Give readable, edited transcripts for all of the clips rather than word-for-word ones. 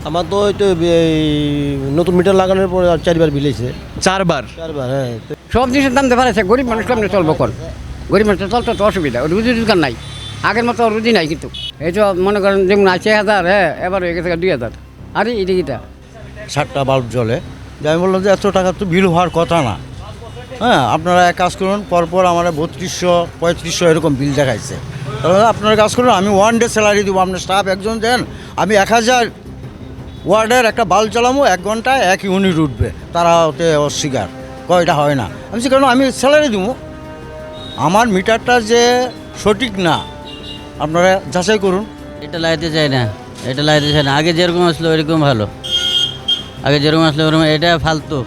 আমার তো ওই তো এই নতুন মিটার লাগানোর পরে আর 4বার বিল হয়েছে। 4বার? 4বার, হ্যাঁ। সব জিনিসের দাম তো বাড়াচ্ছে, গরিব মানুষ কেমনি চলবো কোন? গরিব মানুষ চলতে তো অসুবিধা, রুজি রোজগার নাই, আগের মতো রুজি নাই। কিন্তু এই তো মনে করেন যেমন আছে 1000, হ্যাঁ, এবার হয়ে গেছে 2000। আরে এটা 7টা বাল্ব জ্বলে, যে আমি বললাম যে এত টাকা তো বিল হওয়ার কথা না। হ্যাঁ, আপনারা এক কাজ করুন, পরপর আমার 3200 3500 এরকম বিল দেখাইছে। তাহলে আপনারা কাজ করুন, আমি 1 ডে স্যালারি দেবো, আপনার স্টাফ একজন দেন, আমি 1000 ওয়ার্ডের একটা বাল্ব চালাবো, 1 ঘন্টায় 1 ইউনিট উঠবে। তারা ওতে অস্বীকার কয়টা হয় না। আমি বলছি, কেন আমি স্যালারি দেবো, আমার মিটারটা যে সঠিক না আপনারা যাচাই করুন। এটা লাগাতে চাই না, এটা লাগাতে চাই না। আগে যেরকম আসলো এরকম ভালো, আগে যেরকম আসলো ওরকম। এটা ফালতু,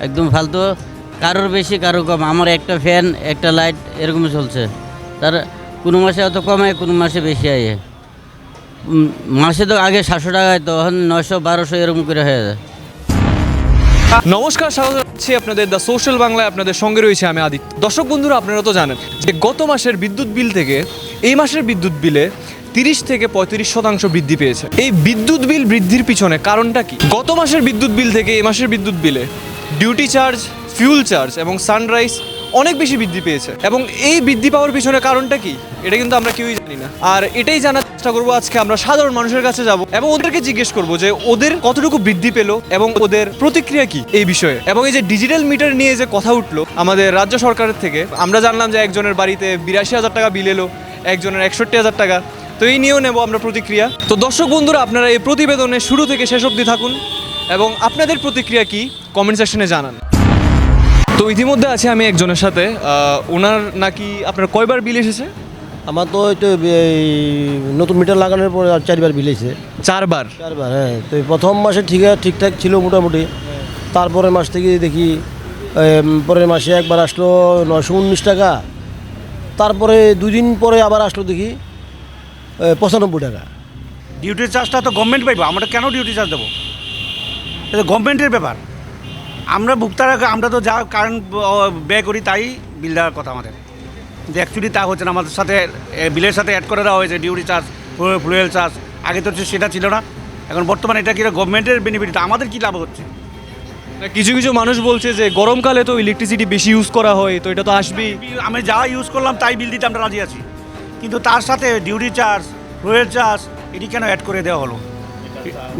একদম ফালতু, কারোর বেশি কারো কম। আমার একটা ফ্যান একটা লাইট এরকম চলছে, তার কোনো মাসে অত কমায়, কোনো মাসে বেশি আয়। মাসে তো আগে 700 টাকায়, তখন 900 1200 এরকম করে হয়ে যায়। নমস্কার, স্বাগত জানাচ্ছি আপনাদের দ্য সোশ্যাল বাংলায়। আপনাদের সঙ্গে রয়েছে আমি আদিত্য। দর্শক বন্ধুরা, আপনারা তো জানেন যে গত মাসের বিদ্যুৎ বিল থেকে এই মাসের বিদ্যুৎ বিলে 30 থেকে 35% বৃদ্ধি পেয়েছে। এই বিদ্যুৎ বিল বৃদ্ধির পিছনে কারণটা কি? গত মাসের বিদ্যুৎ বিল থেকে এই মাসের বিদ্যুৎ বিলে ডিউটি চার্জ, ফিউল চার্জ এবং সানরাইজ অনেক বেশি বৃদ্ধি পেয়েছে। এবং এই বৃদ্ধি পাওয়ার পিছনে কারণটা কি, এটা কিন্তু আমরা কেউই জানি না। আর এটাই জানার চেষ্টা করবো আজকে। আমরা সাধারণ মানুষের কাছে যাব এবং ওদেরকে জিজ্ঞেস করবো যে ওদের কতটুকু বৃদ্ধি পেলো এবং ওদের প্রতিক্রিয়া কি এই বিষয়ে। এবং এই যে ডিজিটাল মিটার নিয়ে যে কথা উঠলো আমাদের রাজ্য সরকারের থেকে, আমরা জানলাম যে একজনের বাড়িতে 82,000 টাকা বিল এলো, একজনের 61,000 টাকা। তো এই নিয়েও নেব আমরা প্রতিক্রিয়া। তো দর্শক বন্ধুরা, আপনারা এই প্রতিবেদনে শুরু থেকে শেষ অবধি থাকুন এবং আপনাদের প্রতিক্রিয়া কি কমেন্ট সেকশনে জানান। তো ইতিমধ্যে আছে আমি একজনের সাথে, ওনার নাকি আপনার কয়বার বিল এসেছে? আমার তো ওই তো এই নতুন মিটার লাগানোর পরে আর 4বার বিল হয়েছে। 4বার? 4বার, হ্যাঁ। তো প্রথম মাসে ঠিকঠাক ছিল মোটামুটি। তারপরের মাস থেকে দেখি পরের মাসে একবার আসলো 919 টাকা। তারপরে 2 দিন পরে আবার আসলো দেখি 95 টাকা। ডিউটি চার্জটা তো গভর্নমেন্ট পাইব, আমরা কেন ডিউটি চার্জ দেবো? এটা গভর্নমেন্টের ব্যাপার। আমরা ভুক্তারা, আমরা তো যা কারেন্ট ব্যয় করি তাই বিল দেওয়ার কথা আমাদের। কিন্তু অ্যাকচুয়ালি তা হচ্ছে না, আমাদের সাথে বিলের সাথে অ্যাড করে দেওয়া হয়েছে ডিউটি চার্জ, ফুয়েল চার্জ। আগে তো সেটা ছিল না, এখন বর্তমানে এটা কি গভর্নমেন্টের বেনিফিট, আমাদের কী লাভ হচ্ছে? কিছু কিছু মানুষ বলছে যে গরমকালে তো ইলেকট্রিসিটি বেশি ইউজ করা হয়, তো এটা তো আসবেই। আমি যা ইউজ করলাম তাই বিল দিতে আমরা রাজি আছি, কিন্তু তার সাথে ডিউটি চার্জ, ফুয়েল চার্জ এটি কেন অ্যাড করে দেওয়া হলো?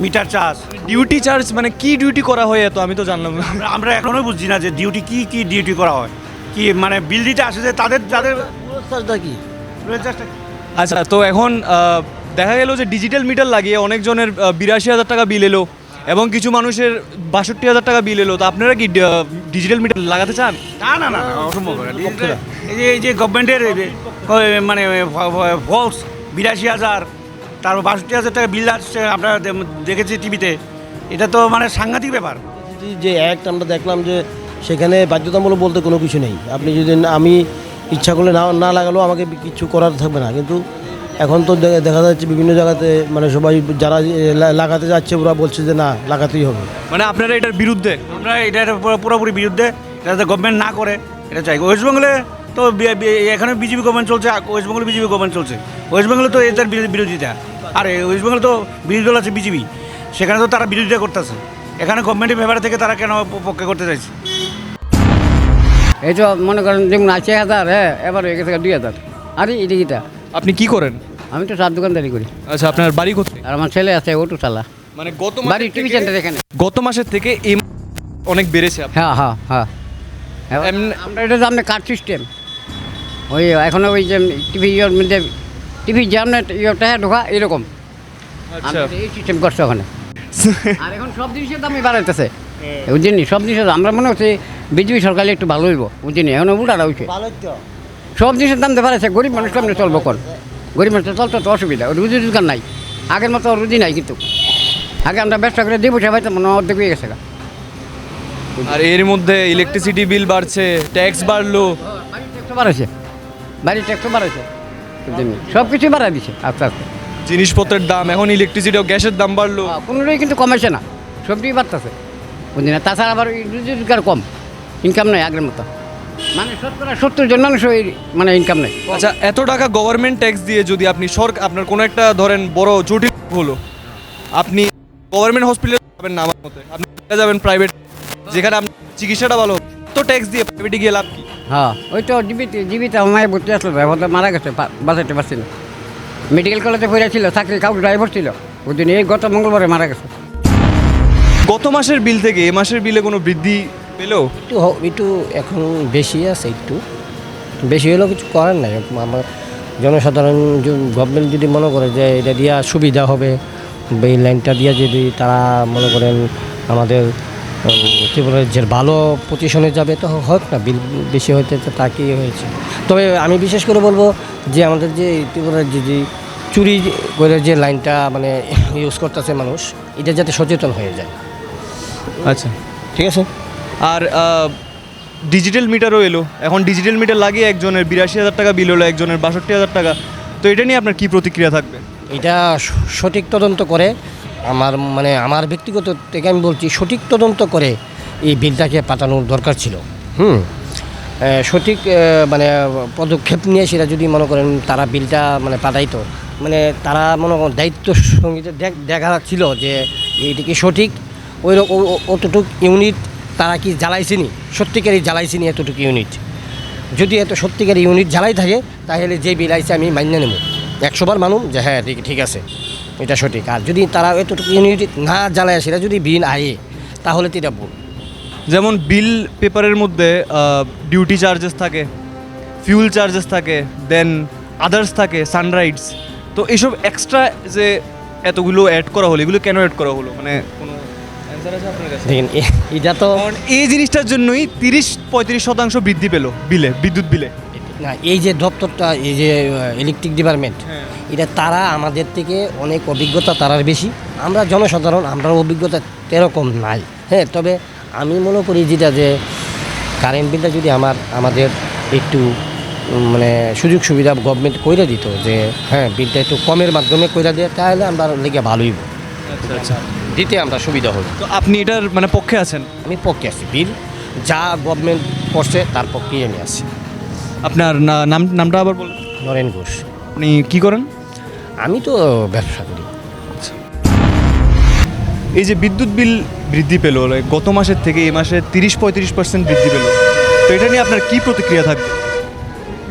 মিটার চার্জ, ডিউটি চার্জ মানে কি ডিউটি করা হয় এত আমি তো জানলাম না। আমরা এখনো বুঝছি না যে ডিউটি কি ডিউটি করা হয়, কি মানে বিল দিতে আসে যে তাদের চার্জটা কি? ফুয়েল চার্জটা। আচ্ছা, তো এখন দেখা গেল যে ডিজিটাল মিটার লাগিয়ে অনেকজনের 82,000 টাকা বিল এলো এবং কিছু মানুষের 62,000 টাকা বিল এলো। তো আপনারা কি ডিজিটাল মিটার লাগাতে চান? না না না, অসম্ভব। এই যে গভর্নমেন্টের মানে ফলস 82,000, তারপর 62,000 টাকা বিল আসছে, আমরা দেখেছি টিভিতে। এটা তো মানে সাংঘাতিক ব্যাপার। যে অ্যাক্ট আমরা দেখলাম যে সেখানে বাধ্যতামূলক বলতে কোনো কিছু নেই। আপনি যদি আমি ইচ্ছা করলে না লাগালেও আমাকে কিছু করার থাকবে না। কিন্তু এখন তো দেখা যাচ্ছে বিভিন্ন জায়গাতে মানে সবাই যারা লাগাতে যাচ্ছে ওরা বলছে যে না, লাগাতেই হবে। মানে আপনারা এটার বিরুদ্ধে? আমরা এটার পুরোপুরি বিরুদ্ধে। এটা যাতে গভর্নমেন্ট না করে এটা চাই। ওয়েস্ট বেঙ্গলে তো এখানে বিজেপি গভর্নমেন্ট চলছে, ওয়েস্ট বেঙ্গলে বিজেপি গভর্নমেন্ট চলছে। ওয়েস্ট বেঙ্গলে তো এদের বিরোধিতা, আর ওয়েস্ট বেঙ্গলে তো বিরোধী দল আছে বিজেপি, সেখানে তো তারা বিরোধিতা করতেছে। এখানে গভর্নমেন্টের ব্যাপারে থেকে তারা কেন পক্ষে করতে চাইছে? এই তো মনে করেন যেমন আছে 1000, হ্যাঁ, এবার হয়ে গেছে 2000। আরে এটা আপনি কি করেন? আমি তো চার দোকানদারি করি। আচ্ছা, আপনার বাড়ি কোথায়? আর আমার ছেলে আছে অটো চালা। মানে বাড়ি টিভি সেন্টার এখানে। গত মাসের থেকে এই অনেক বেড়েছে। হ্যাঁ হ্যাঁ হ্যাঁ, আমরা এটা সামনে কার্ড সিস্টেম। ওই এখন ওই যে টিভির মধ্যে টিভি যেমন ইয়েটা ঢোকা এরকম আচ্ছা, এই সিস্টেম করছে ওখানে। আর এখন সব জিনিসের দামই বাড়াইতেছে, বুঝিনি? সব জিনিসের আমরা মনে হচ্ছে বিজেপি সরকারে একটু ভালো হইব, বুঝিনি? এখন উল্টাটা হয়েছে, সব জিনিসের দাম তো বাড়াইছে। গরিব মানুষ কেমনি চলবো কোন? গরিব মানুষ চলতে তো অসুবিধা, রুজি রোজগার নাই, আগের মতো রুজি নাই। কিন্তু আগে আমরা ব্যবসা করে দিয়ে বসে পাইতাম, মনে অর্ধেক হয়ে গেছে। আর এর মধ্যে ইলেকট্রিসিটি বিল বাড়ছে, ট্যাক্স বাড়লো, বাড়ির ট্যাক্সও বাড়াইছে, বাড়ির ট্যাক্সও বাড়াইছে, সব কিছুই বাড়াই দিছে আস্তে আস্তে। জিনিসপত্রের দাম, এখন ইলেকট্রিসিটি ও গ্যাসের দাম বাড়লো। কোনোটাই কিন্তু কমাইছে না, সবটাই বাড়তেছে, বুঝলি না? তাছাড়া আবার রুজি রোজগার কম, ইনকাম নেই আগের মতো। মানে 70 জন মানুষ ওই মানে ইনকাম নেই। আচ্ছা, এত টাকা গভর্নমেন্ট ট্যাক্স দিয়ে যদি আপনি আপনার কোনো একটা ধরেন বড় জটিল হলো, আপনি গভর্নমেন্ট হসপিটালে যাবেন না আমার মতে, আপনি যাবেন প্রাইভেট, যেখানে আপনার চিকিৎসাটা ভালো হবে। তো ট্যাক্স দিয়ে প্রাইভেটে গিয়ে লাভ কি? হ্যাঁ ওই তো জীবিত আমার মায়ের ভর্তি আসলো, ড্রাইভারটা মারা গেছে, বাঁচাতে পারছি না। মেডিকেল কলেজে পড়ে ছিল, চাকরি কাউকে ড্রাইভার ছিল, ওই দিন এই গত মঙ্গলবারে মারা গেছে। গত মাসের বিল থেকে এ মাসের বিলে কোনো বৃদ্ধি পেলো? একটু এখন বেশি আছে, একটু বেশি হলেও কিছু করার নাই। আমার জনসাধারণ গভর্নমেন্ট যদি মনে করে যে এটা দিয়া সুবিধা হবে, বা এই লাইনটা দিয়া যদি তারা মনে করেন আমাদের ত্রিপুরার যে ভালো পজিশনে যাবে, তো হোক না, বিল বেশি হইতে তা কি হয়েছে। তবে আমি বিশেষ করে বলবো যে আমাদের যে ত্রিপুরার যে চুরি করে যে লাইনটা মানে ইউজ করতেছে মানুষ, এটা যাতে সচেতন হয়ে যায়। আচ্ছা, ঠিক আছে। আর ডিজিটাল মিটারও এলো, এখন ডিজিটাল মিটার লাগিয়ে একজনের 82,000 টাকা বিল হলো, একজনের 62,000 টাকা। তো এটা নিয়ে আপনার কী প্রতিক্রিয়া থাকবে? এটা সঠিক তদন্ত করে, আমার ব্যক্তিগত থেকে আমি বলছি, সঠিক তদন্ত করে এই বিলটাকে পাঠানোর দরকার ছিল। সঠিক পদক্ষেপ নিয়ে সেটা যদি মনে করেন তারা বিলটা পাঠাইতো, তারা মনে করেন দায়িত্বের সঙ্গে দেখা ছিল যে এইটিকে সঠিক ওই অতটুক ইউনিট তারা কি জ্বালাইছেনি, সত্যিকারই জ্বালাইছেনি এতটুকু ইউনিট। যদি এত সত্যিকার ইউনিট জ্বালাই থাকে তাহলে যে বিল আইছে আমি মান্য নেব, 100 বার মানুম যে হ্যাঁ ঠিক আছে, এটা সঠিক। আর যদি তারা এতটুকু ইউনিট না জ্বালায় সেটা যদি বিল আয়ে, তাহলে তো এটা ভুল। যেমন বিল পেপারের মধ্যে ডিউটি চার্জেস থাকে, ফিউল চার্জেস থাকে, দেন আদার্স থাকে, সানরাইডস। তো এইসব এক্সট্রা যে এতগুলো অ্যাড করা হলো, এগুলো কেন অ্যাড করা হলো? মানে কোনো অ্যান্সার আছে আপনার কাছে? দেখেন এটা তো কারণ এই জিনিসটার জন্যই 30-35% বৃদ্ধি পেলো বিলে, বিদ্যুৎ বিলে। না, এই যে দপ্তরটা, এই যে ইলেকট্রিক ডিপার্টমেন্ট, এটা তারা আমাদের থেকে অনেক অভিজ্ঞতা তারার বেশি। আমরা জনসাধারণ, আমরা অভিজ্ঞতা এরকম নাই। হ্যাঁ, তবে আমি মনে করি যেটা যে কারেন্ট বিলটা যদি আমাদের একটু সুযোগ সুবিধা গভর্নমেন্ট করে দিত, যে হ্যাঁ বিলটা একটু কমের মাধ্যমে করে দেয়, তাহলে আমরা লেগে ভালোই আচ্ছা, দিতে আমরা সুবিধা হবে। তো আপনি এটার পক্ষে আছেন? আমি পক্ষে আছি, বিল যা গভর্নমেন্ট করছে তার পক্ষেই আমি আছি। আপনার নামটা আবার বলুন। নরেন ঘোষ। আপনি কী করেন? আমি তো ব্যবসা করি। এই যে বিদ্যুৎ বিল বৃদ্ধি পেলো গত মাসের থেকে এই মাসে 30-35% বৃদ্ধি পেলো, তো এটা নিয়ে আপনার কী প্রতিক্রিয়া থাকবে?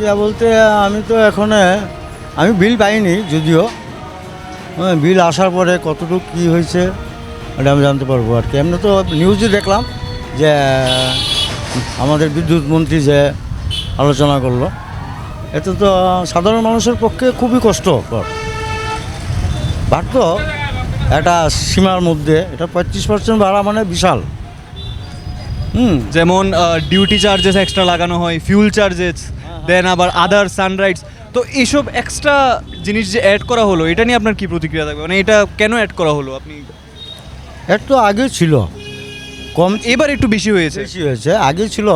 ইয়া বলতে আমি তো আমি বিল পাইনি, যদিও বিল আসার পরে কতটুকু কী হয়েছে এটা আমি জানতে পারবো আর কি। এমনি তো নিউজে দেখলাম যে আমাদের বিদ্যুৎ মন্ত্রী যে আলোচনা করলো, এতে তো সাধারণ মানুষের পক্ষে খুবই কষ্টকর। বাড়তো একটা সীমার মধ্যে, এটা 35% বাড়া মানে বিশাল। যেমন ডিউটি চার্জেস এক্সট্রা লাগানো হয়, ফিউল চার্জেস, দেন আবার আদার সানরাইডস। তো এইসব এক্সট্রা জিনিস যে অ্যাড করা হলো, এটা নিয়ে আপনার কী প্রতিক্রিয়া থাকবে? মানে এটা কেন অ্যাড করা হলো? আপনি একটু আগে ছিল কম, এবার একটু বেশি হয়েছে। বেশি হয়েছে, আগে ছিল,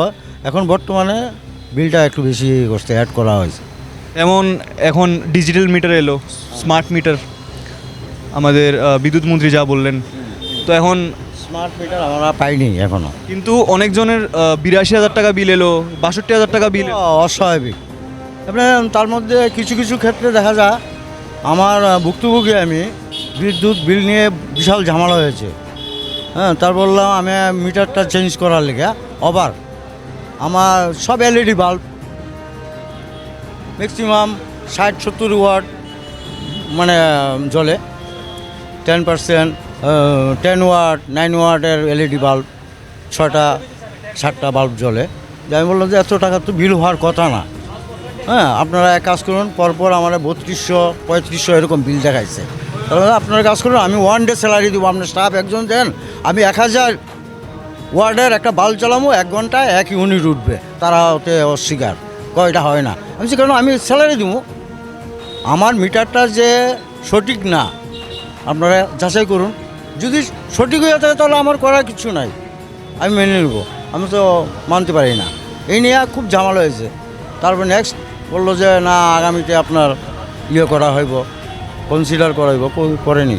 এখন বর্তমানে বিলটা একটু বেশি করতে অ্যাড করা হয়েছে। এখন ডিজিটাল মিটার এলো, স্মার্ট মিটার, আমাদের বিদ্যুৎ মন্ত্রী যা বললেন। তো এখন স্মার্ট মিটার আমরা পাইনি এখনো, কিন্তু অনেকজনের 82,000 টাকা বিল এলো, 62,000 টাকা বিল এলো। অস্বাভাবিক। এবারে তার মধ্যে কিছু কিছু ক্ষেত্রে দেখা যায়, আমার ভুক্তভোগী আমি, বিদ্যুৎ বিল নিয়ে বিশাল ঝামেলা হয়েছে। হ্যাঁ, তার বললাম আমি মিটারটা চেঞ্জ করার লেগে আবার আমার সব এলইডি বাল্ব ম্যাক্সিমাম 60-70 ওয়াট জ্বলে, 10%, 10 ওয়াট, 9 ওয়াটের এলইডি বাল্ব 6টা-7টা বাল্ব জ্বলে। যে আমি বললাম যে এত টাকা তো বিল হওয়ার কথা না। হ্যাঁ, আপনারা এক কাজ করুন, পরপর আমার 3200-3500 এরকম বিল দেখাইছে। তাহলে আপনারা কাজ করুন, আমি 1 ডে স্যালারি দেবো, আপনার স্টাফ একজন দেন, আমি 1000 ওয়ার্ডের একটা বাল্ব চালাবো, 1 ঘন্টায় 1 ইউনিট উঠবে। তারা ওতে অস্বীকার, এটা হয় না। আমি কারণ আমি স্যালারি দেবো, আমার মিটারটা যে সঠিক না আপনারা যাচাই করুন, যদি সঠিক হয়ে থাকে তাহলে আমার করার কিছু নাই, আমি মেনে নেব, আমি তো মানতে পারি না। এই নিয়ে খুব ঝামেলা হয়েছে। তারপর নেক্সট বললো যে না, আগামীতে আপনার করা হইব, কনসিডার করা হইব, করেনি।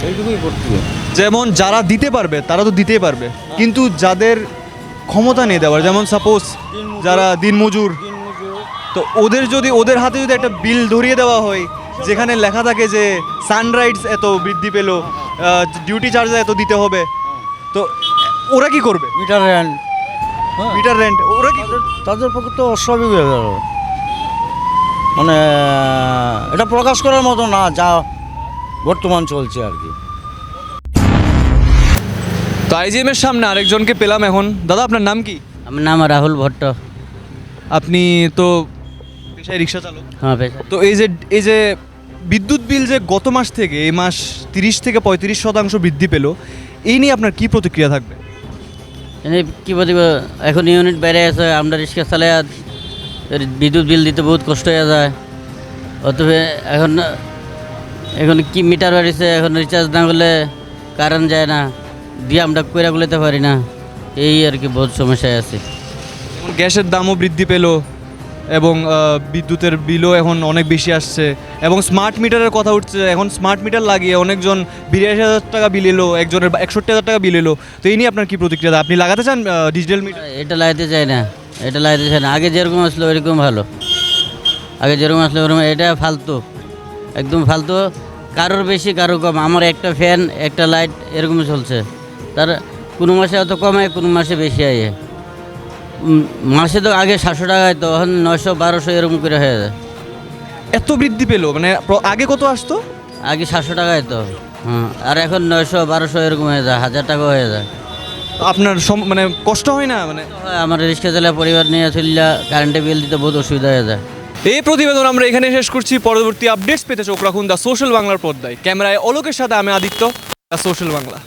এইটুকুই করতে হবে। যেমন যারা দিতে পারবে তারা তো দিতেই পারবে, কিন্তু যাদের ক্ষমতা নেই দেওয়ার, যেমন সাপোজ যারা দিনমজুর, তো ওদের হাতে যদি একটা বিল ধরিয়ে দেওয়া হয় যেখানে লেখা থাকে যে সানরাইজ এত বৃদ্ধি পেলো, ডিউটি চার্জ এত দিতে হবে, তো ওরা কি করবে? মিটার রেন্ট, হ্যাঁ মিটার রেন্ট ওরা কি করবে? তাদের পক্ষে তো অস্বাভাবিক হয়ে গেল। মানে এটা প্রকাশ করার মতো না যা বর্তমান চলছে আর কি। তো আইজিএম এর সামনে আরেকজনকে পেলাম এখন। দাদা আপনার নাম কি? আমার নাম রাহুল ভট্ট। আপনি তো পেশায় রিক্সা চালক। হ্যাঁ পেশা। তো এই যে বিদ্যুৎ বিল যে গত মাস থেকে এই মাস 30 থেকে 35% বৃদ্ধি পেল, এই নিয়ে আপনার কি প্রতিক্রিয়া থাকবে? এনে কি বলব, এখন ইউনিট বেড়ে আছে, আমরা রিক্সা চালাই বিদ্যুৎ বিল দিতে বহুত কষ্ট হয়ে যায়। অতএব এখন এখন কি মিটার বাড়িছে, এখন রিচার্জ না করলে কারেন্ট যায় না, দিয়ে আমরা কইরা গুলোতে পারি না, এই আর কি বহুত সমস্যায় আছে। যেমন গ্যাসের দামও বৃদ্ধি পেল এবং বিদ্যুতের বিলও এখন অনেক বেশি আসছে, এবং স্মার্ট মিটারের কথা উঠছে। এখন স্মার্ট মিটার লাগিয়ে অনেকজন 82,000 টাকা বিল এলো, একজনের 61,000 টাকা বিল এলো। তো এই নিয়ে আপনার কি প্রতিক্রিয়া? আপনি লাগাতে চান ডিজিটাল মিটার? এটা লাগাতে চাই না, এটা লাগাতে চাই না। আগে যেরকম আসলো ওইরকম ভালো, আগে যেরকম আসলো ওরকম। এটা ফালতু, একদম ফালতু, কারোর বেশি কারো কম। আমার একটা ফ্যান একটা লাইট এরকম চলছে, তার কোনো মাসে অত কমায়, কোনো মাসে বেশি আয়। মাসে তো আগে 700 টাকা তো, এখন 900-1200 এরকম করে হয়ে যায়। এত বৃদ্ধি পেল, মানে আগে কত আসতো? আগে 700 টাকায় তো, হ্যাঁ, আর এখন 900-1200 এরকম হয়ে যায়, 1000 টাকা হয়ে যায়। আপনার মানে কষ্ট হয় না? মানে হয়, আমার রিক্সা চালা পরিবার নিয়ে চললে কারেন্টের বিল দিতে বহুত অসুবিধা হয়ে যায়। এই প্রতিবেদন আমরা এখানে শেষ করছি। পরবর্তী আপডেটস পেতে চোখ রাখুন দ্য সোশ্যাল বাংলার পর্দায়। ক্যামেরায় অলোকের সাথে আমি আদিত্য, দ্য সোশ্যাল বাংলা।